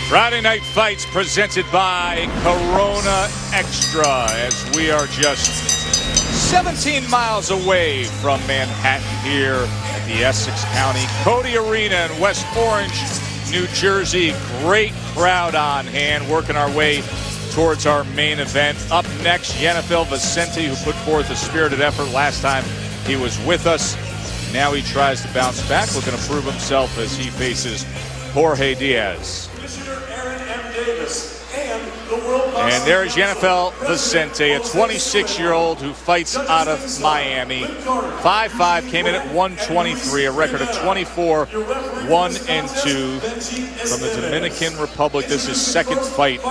Friday Night Fights presented by Corona Extra, as we are just 17 miles away from Manhattan here at the Essex County Cody Arena in West Orange, New Jersey. Great crowd on hand, working our way towards our main event. Up next, Yenifel Vicente, who put forth a spirited effort last time he was with us. Now he tries to bounce back, looking to prove himself as he faces Jorge Diaz. And there's Yenifel Vicente, a 26-year-old who fights out of Miami. 5'5", came in at 123, a record of 24-1-2 from the Dominican Republic. This is his second fight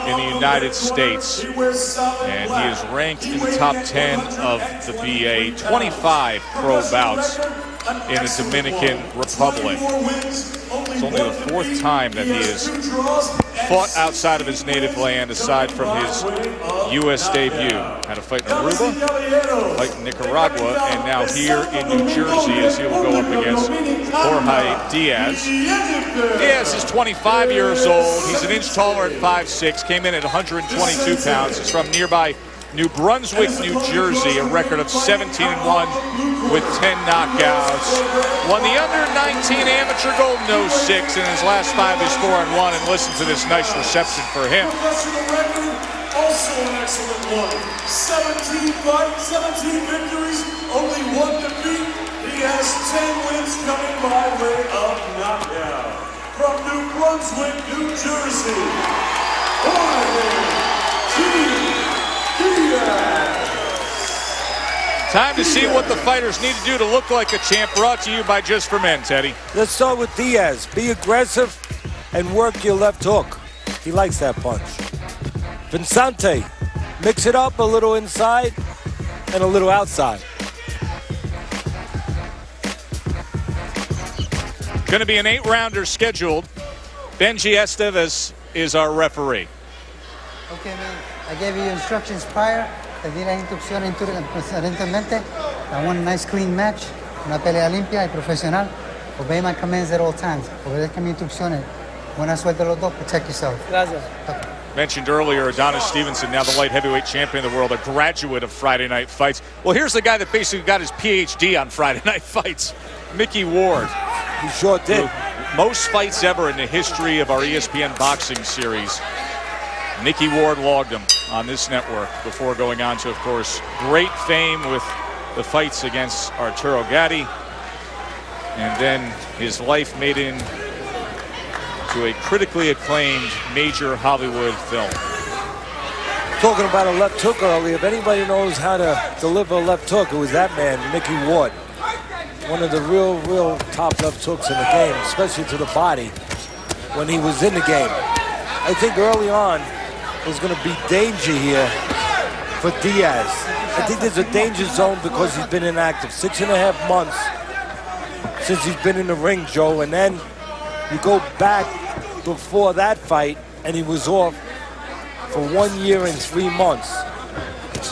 in the United States. And he is ranked in the top 10 of the VA, 25 pro bouts in the Dominican Republic. It's only the fourth time that he has fought outside of his native land, aside from his U.S. debut. Had a fight in Aruba, a fight in Nicaragua, and now here in New Jersey as he will go up against Jorge Diaz. Diaz is 25 years old. He's an inch taller at 5'6", came in at 122 pounds. He's from nearby New Brunswick, New Jersey, a record of 17-1 with 10 knockouts. Won the under-19 amateur gold in 06. In his last 5, he's 4-1. And listen to this nice reception for him. Also an excellent one. 17 fights, 17 victories, only 1 defeat. He has 10 wins coming by way of knockout. From New Brunswick, New Jersey, Jorge Time to see what the fighters need to do to look like a champ. Brought to you by Just for Men, Teddy. Let's start with Diaz. Be aggressive and work your left hook. He likes that punch. Vicente, mix it up a little inside and a little outside. Going to be an 8-rounder scheduled. Benji Estevez is our referee. Okay, man. I gave you instructions prior. Te di las instrucciones anteriormente. I want a nice clean match, una pelea limpia y profesional. Obey my commands at all times. Obedezca mis instrucciones. Buena suerte los dos. Protect yourself. Gracias. Okay. Mentioned earlier, Adonis Stevenson, now the light heavyweight champion of the world, a graduate of Friday Night Fights. Well, here's the guy that basically got his PhD on Friday Night Fights, Mickey Ward. He sure did. Most fights ever in the history of our ESPN boxing series. Mickey Ward logged him on this network before going on to, of course, great fame with the fights against Arturo Gatti. And then his life made into a critically acclaimed major Hollywood film. Talking about a left hook earlier, if anybody knows how to deliver a left hook, it was that man, Mickey Ward. One of the real top left hooks in the game, especially to the body when he was in the game. I think early on, there's going to be danger here for Diaz. I think there's a danger zone because he's been inactive. 6.5 months since he's been in the ring, Joe. And then you go back before that fight, and he was off for 1 year and 3 months.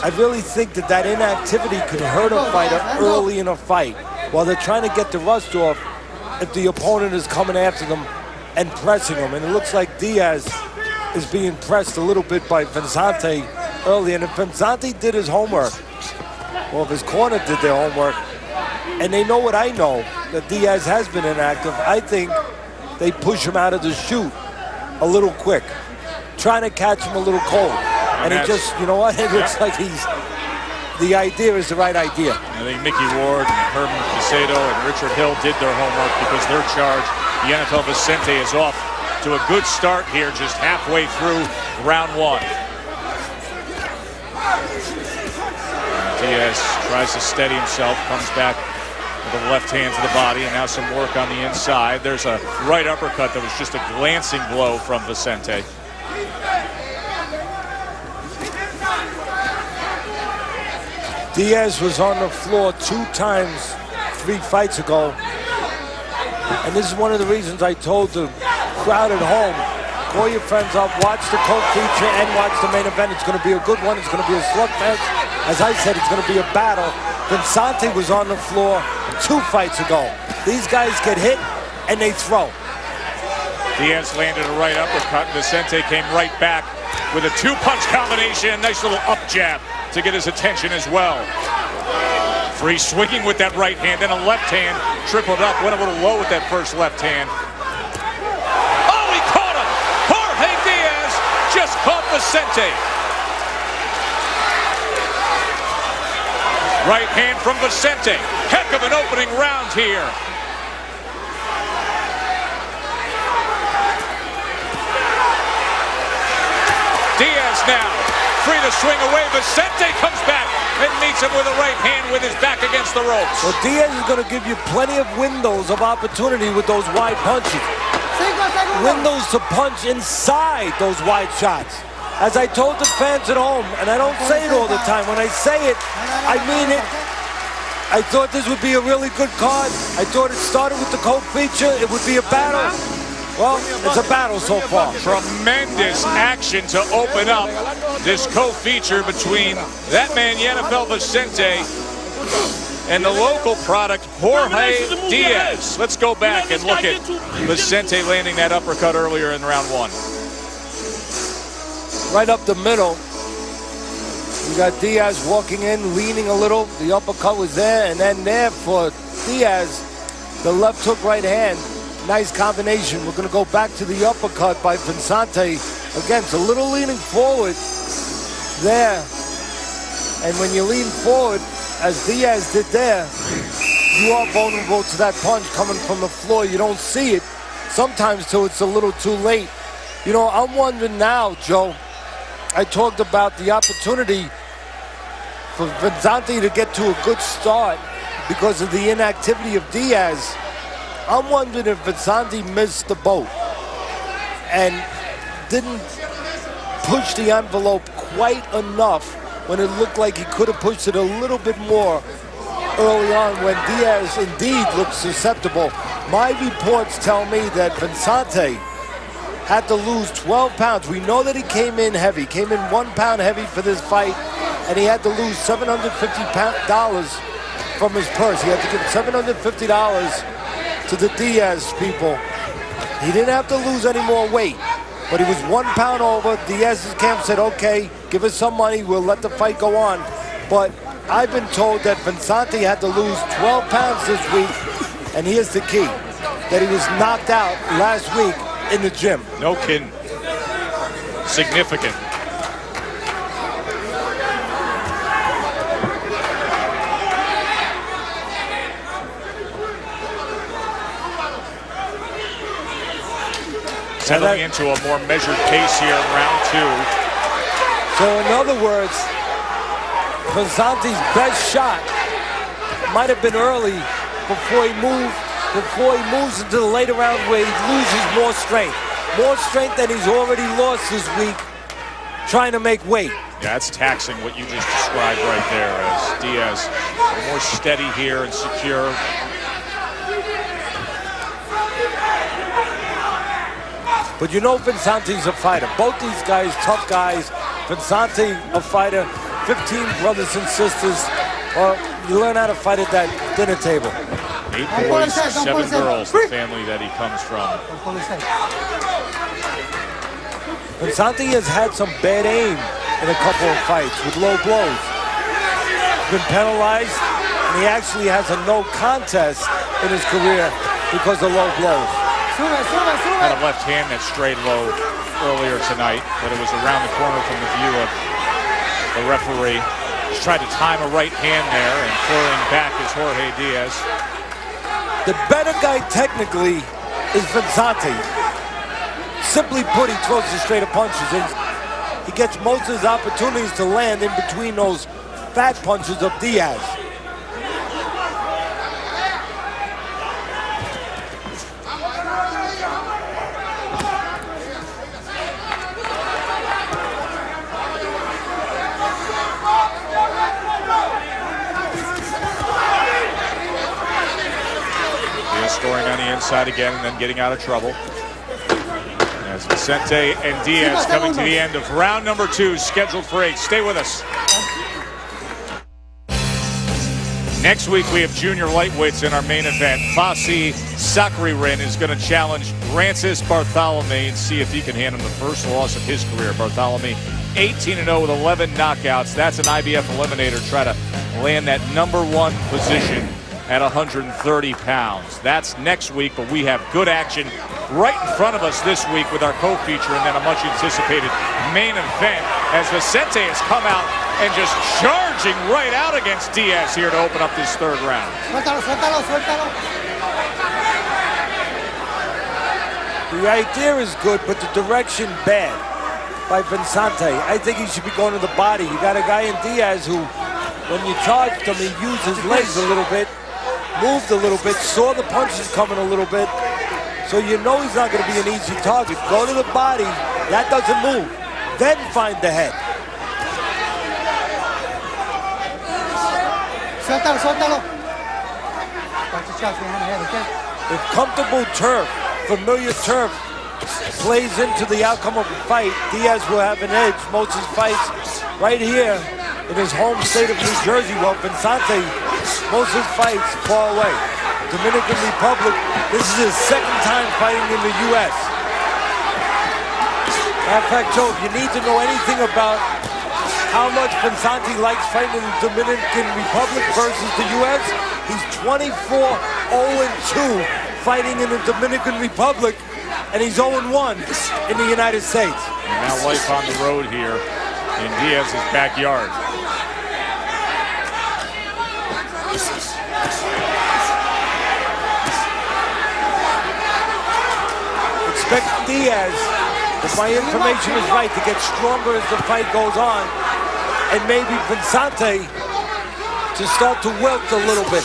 I really think that inactivity could hurt a fighter early in a fight while they're trying to get the rust off if the opponent is coming after them and pressing them. And it looks like Diaz is being pressed a little bit by Vicente early. And if Vicente did his homework, or if his corner did their homework, and they know what I know, that Diaz has been inactive, I think they push him out of the chute a little quick, trying to catch him a little cold. And he just, you know what, it looks like the idea is the right idea. I think Mickey Ward, Herman Casedo, and Richard Hill did their homework because they're charged. Yenifel Vicente is off to a good start here, just halfway through round 1. Diaz tries to steady himself, comes back with a left hand to the body, and now some work on the inside. There's a right uppercut that was just a glancing blow from Vicente. Diaz was on the floor 2 times 3 fights ago. And this is one of the reasons I told the crowd at home, call your friends up, watch the co-feature and watch the main event. It's going to be a good one. It's going to be a slugfest. As I said, it's going to be a battle. Vicente was on the floor 2 fights ago. These guys get hit and they throw. Diaz landed a right uppercut, and Vicente came right back with a two-punch combination, nice little up jab to get his attention as well. Free swinging with that right hand, then a left hand, tripled up, went a little low with that first left hand. Oh, he caught him! Jorge Diaz just caught Vicente. Right hand from Vicente. Heck of an opening round here. Diaz now free to swing away. Vicente comes back and meets him with a right hand with his back against the ropes. Well, Diaz is going to give you plenty of windows of opportunity with those wide punches. Windows to punch inside those wide shots. As I told the fans at home, and I don't say it all the time, when I say it, I mean it. I thought this would be a really good card. I thought it started with the co-feature. It would be a battle. Well, it's a battle so far. Tremendous action to open up this co-feature between that man Yenifel Vicente and the local product Jorge Diaz. Let's go back and look at Vicente landing that uppercut earlier in round one. Right up the middle. You got Diaz walking in, leaning a little. The uppercut was there, and then there for Diaz, the left hook right hand. Nice combination. We're going to go back to the uppercut by Vicente. Again, it's a little leaning forward there. And when you lean forward, as Diaz did there, you are vulnerable to that punch coming from the floor. You don't see it sometimes till it's a little too late. You know, I'm wondering now, Joe, I talked about the opportunity for Vicente to get to a good start because of the inactivity of Diaz. I'm wondering if Vicente missed the boat and didn't push the envelope quite enough when it looked like he could have pushed it a little bit more early on when Diaz indeed looked susceptible. My reports tell me that Vicente had to lose 12 pounds. We know that he came in heavy, came in 1 pound heavy for this fight, and he had to lose $750 from his purse. He had to give $750 to the Diaz people. He didn't have to lose any more weight, but he was 1 pound over. Diaz's camp said, okay, give us some money, we'll let the fight go on. But I've been told that Vicente had to lose 12 pounds this week, and here's the key, that he was knocked out last week in the gym. No kidding. Significant. Settling into a more measured pace here in round two. So in other words, Vicente's best shot might have been early before he moves into the later round where he loses more strength. More strength than he's already lost this week trying to make weight. Yeah, that's taxing what you just described right there as Diaz a little more steady here and secure. But you know Vicente's a fighter. Both these guys, tough guys. Vicente, a fighter. 15 brothers and sisters. Well, you learn how to fight at that dinner table. 8 boys, 7 girls, the family that he comes from. Vicente has had some bad aim in a couple of fights with low blows. Been penalized, and he actually has a no contest in his career because of low blows. Had a left hand that strayed low earlier tonight, but it was around the corner from the view of the referee. Just tried to time a right hand there, and flurrying back is Jorge Diaz. The better guy technically is Vicente. Simply put, he throws the straighter punches, and he gets most of his opportunities to land in between those fat punches of Diaz. Scoring on the inside again and then getting out of trouble. As Vicente and Diaz coming to the end of round number 2, scheduled for 8. Stay with us. Next week, we have junior lightweights in our main event. Fasi Sakaririn is going to challenge Francis Bartholomew and see if he can hand him the first loss of his career. Bartholomew, 18-0 with 11 knockouts. That's an IBF eliminator. Try to land that #1 position at 130 pounds. That's next week, but we have good action right in front of us this week with our co-feature and then a much-anticipated main event as Vicente has come out and just charging right out against Diaz here to open up this third round. Suéltalo, suéltalo, suéltalo. The idea is good, but the direction bad by Vicente. I think he should be going to the body. You got a guy in Diaz who, when you charged him, he used his legs a little bit, moved a little bit, saw the punches coming a little bit. So you know he's not going to be an easy target. Go to the body, that doesn't move. Then find the head. Suéltalo, suéltalo. Watch the shots behind the head, okay? If comfortable turf, familiar turf, plays into the outcome of the fight, Diaz will have an edge. Most of his fights right here in his home state of New Jersey, while Vicente, most of his fights far away. Dominican Republic, this is his second time fighting in the U.S. Matter of fact, Joe, if you need to know anything about how much Vicente likes fighting in the Dominican Republic versus the U.S., he's 24-0-2 fighting in the Dominican Republic, and he's 0-1 in the United States. And now life on the road here in Diaz's backyard. Expect Diaz, if my information is right, to get stronger as the fight goes on, and maybe Vicente to start to wilt a little bit.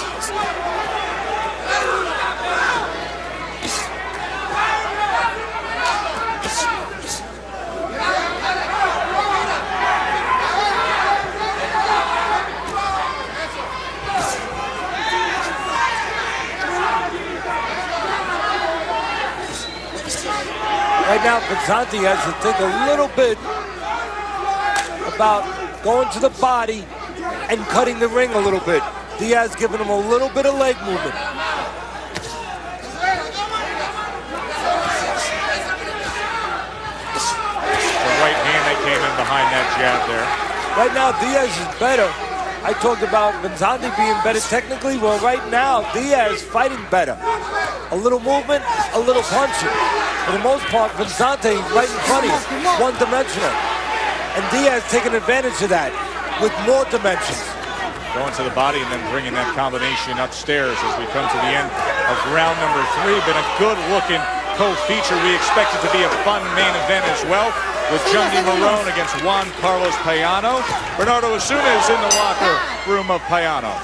Right now, Vicente has to think a little bit about going to the body and cutting the ring a little bit. Diaz giving him a little bit of leg movement. The right hand that came in behind that jab there. Right now, Diaz is better. I talked about Vicente being better technically. Well, right now, Diaz fighting better. A little movement, a little punching. For the most part, Vicente right in front of you, one-dimensional. And Diaz taking advantage of that with more dimensions. Going to the body and then bringing that combination upstairs as we come to the end of round number 3. Been a good-looking co-feature. We expect it to be a fun main event as well, with Johnny Marone against Juan Carlos Payano. Bernardo Osuna is in the locker room of Payano.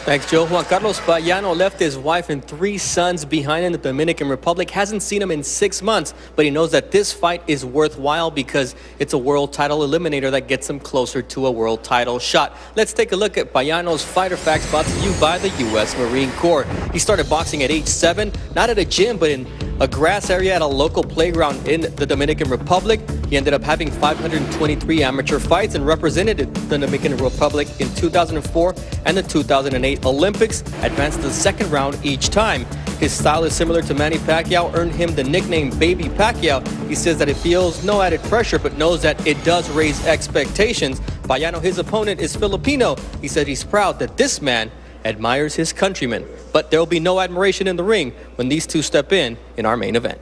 Thanks, Joe. Juan Carlos Payano left his wife and 3 sons behind in the Dominican Republic. Hasn't seen him in 6 months, but he knows that this fight is worthwhile because it's a world title eliminator that gets him closer to a world title shot. Let's take a look at Payano's Fighter Facts, brought to you by the U.S. Marine Corps. He started boxing at age 7, not at a gym, but in a grass area at a local playground in the Dominican Republic. He ended up having 523 amateur fights and represented the Dominican Republic in 2004 and the 2008 Olympics, advanced to the second round each time. His style is similar to Manny Pacquiao, earned him the nickname Baby Pacquiao. He says that it feels no added pressure, but knows that it does raise expectations. Payano, his opponent, is Filipino. He said he's proud that this man admires his countrymen, but there will be no admiration in the ring when these two step in our main event.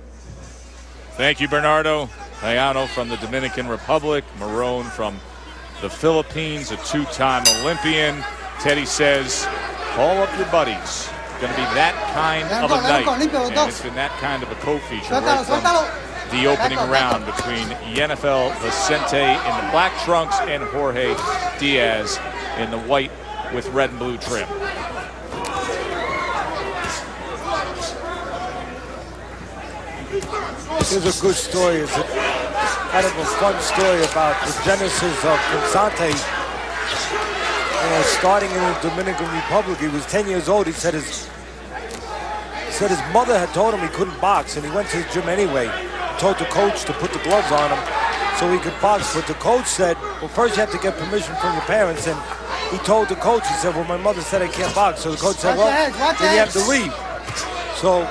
Thank you, Bernardo. Payano from the Dominican Republic, Marone from the Philippines, a 2-time Olympian. Teddy says, call up your buddies. It's going to be that kind of a night. And it's been that kind of a co-feature right from the opening round between Yenifel Vicente in the black trunks and Jorge Diaz in the white with red and blue trim. Here's a good story. It's kind of a fun story about the genesis of Vicente. Starting in the Dominican Republic, he was 10 years old. He said his mother had told him he couldn't box, and he went to the gym anyway. He told the coach to put the gloves on him so he could box. But the coach said, well, first you have to get permission from your parents. And he told the coach, he said, well, my mother said I can't box. So the coach said, Watch well, the head, watch then the you have to head. leave. So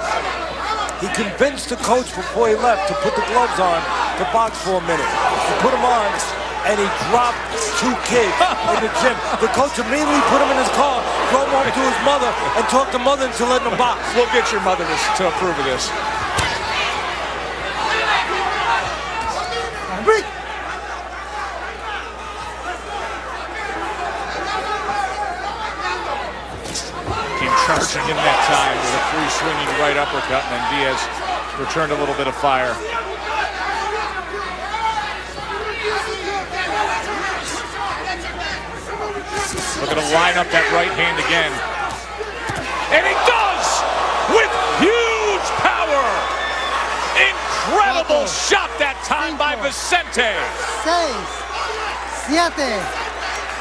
he convinced the coach before he left to put the gloves on to box for a minute. He put them on, and he dropped 2 kids in the gym. The coach immediately put him in his car, drove home to his mother, and talked the mother into letting him box. We'll get your mother to approve of this. Came charging in that time with a free swinging right uppercut, and then Diaz returned a little bit of fire. Looking to line up that right hand again. And he does! With huge power! Incredible shot that time by Vicente. 6, 7, 8.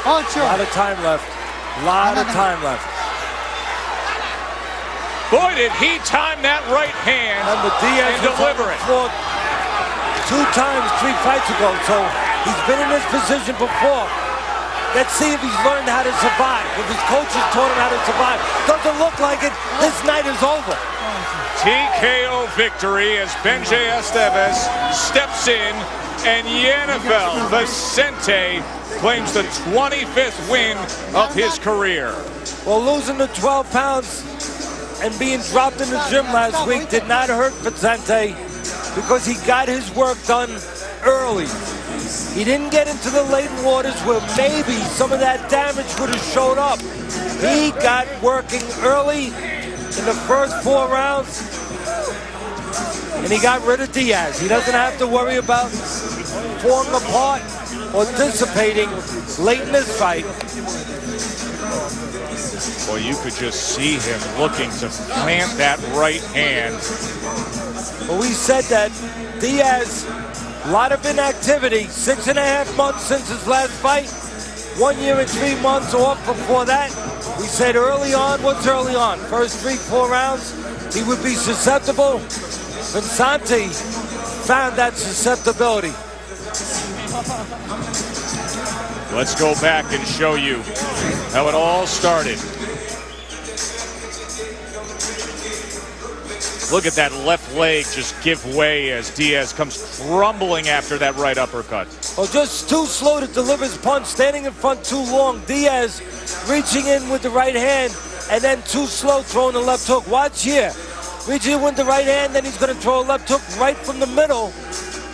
A lot of time left. A lot of time left. Boy, did he time that right hand Remember, Diaz and deliver it. fought 2 times 3 fights ago, so he's been in this position before. Let's see if he's learned how to survive. If his coach has taught him how to survive. Doesn't look like it. This night is over. TKO victory as Benji Esteves steps in, and Yenifel Vicente claims the 25th win of his career. Well, losing the 12 pounds and being dropped in the gym last week did not hurt Vicente because he got his work done early. He didn't get into the late waters where maybe some of that damage would have showed up. He got working early in the first 4 rounds, and he got rid of Diaz. He doesn't have to worry about falling apart or dissipating late in this fight. Well, you could just see him looking to plant that right hand. Well, we said that Diaz, a lot of inactivity, 6.5 months since his last fight, 1 year and 3 months off before that. We said early on, what's early on? First 3-4 rounds, he would be susceptible. Vicente found that susceptibility. Let's go back and show you how it all started. Look at that left leg just give way as Diaz comes crumbling after that right uppercut. Well, just too slow to deliver his punch, standing in front too long. Diaz reaching in with the right hand and then too slow throwing the left hook. Watch here. Reaching in with the right hand, then he's going to throw a left hook right from the middle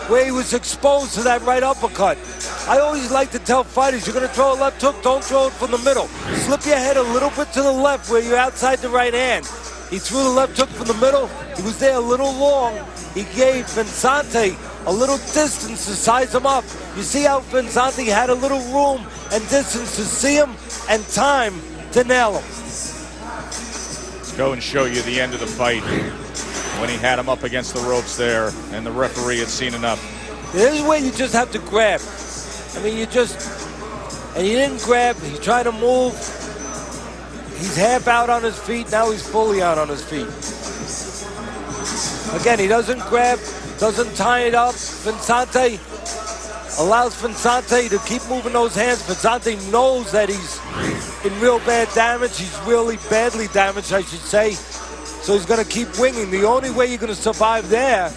where he was exposed to that right uppercut. I always like to tell fighters, you're going to throw a left hook, don't throw it from the middle. Slip your head a little bit to the left where you're outside the right hand. He threw the left hook from the middle. He was there a little long. He gave Vicente a little distance to size him up. You see how Vicente had a little room and distance to see him and time to nail him. Let's go and show you the end of the fight when he had him up against the ropes there and the referee had seen enough. This is where you just have to grab. I mean, and you didn't grab, he tried to move. He's half out on his feet, now he's fully out on his feet. Again, he doesn't grab, doesn't tie it up. Vicente allows Vicente to keep moving those hands. Vicente knows that he's in real bad damage. He's really badly damaged, I should say. So he's going to keep winging. The only way you're going to survive there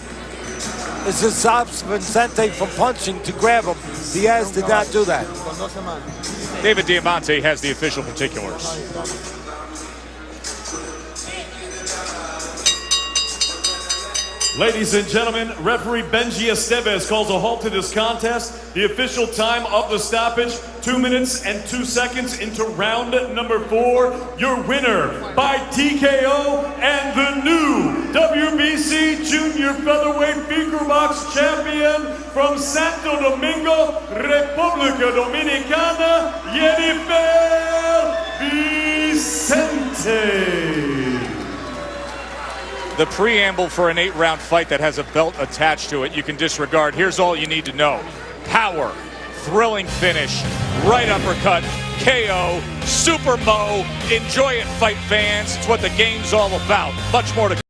is to stop Vicente from punching to grab him. Diaz did not do that. David Diamante has the official particulars. Ladies and gentlemen, referee Benji Esteves calls a halt to this contest. The official time of the stoppage, 2 minutes and 2 seconds into round number 4. Your winner by TKO and the new WBC Junior Featherweight Beaker Box Champion from Santo Domingo, República Dominicana, Yenifel Vicente. The preamble for an 8-round fight that has a belt attached to it, you can disregard. Here's all you need to know. Power, thrilling finish, right uppercut, KO, Super Mo. Enjoy it, fight fans. It's what the game's all about. Much more to come.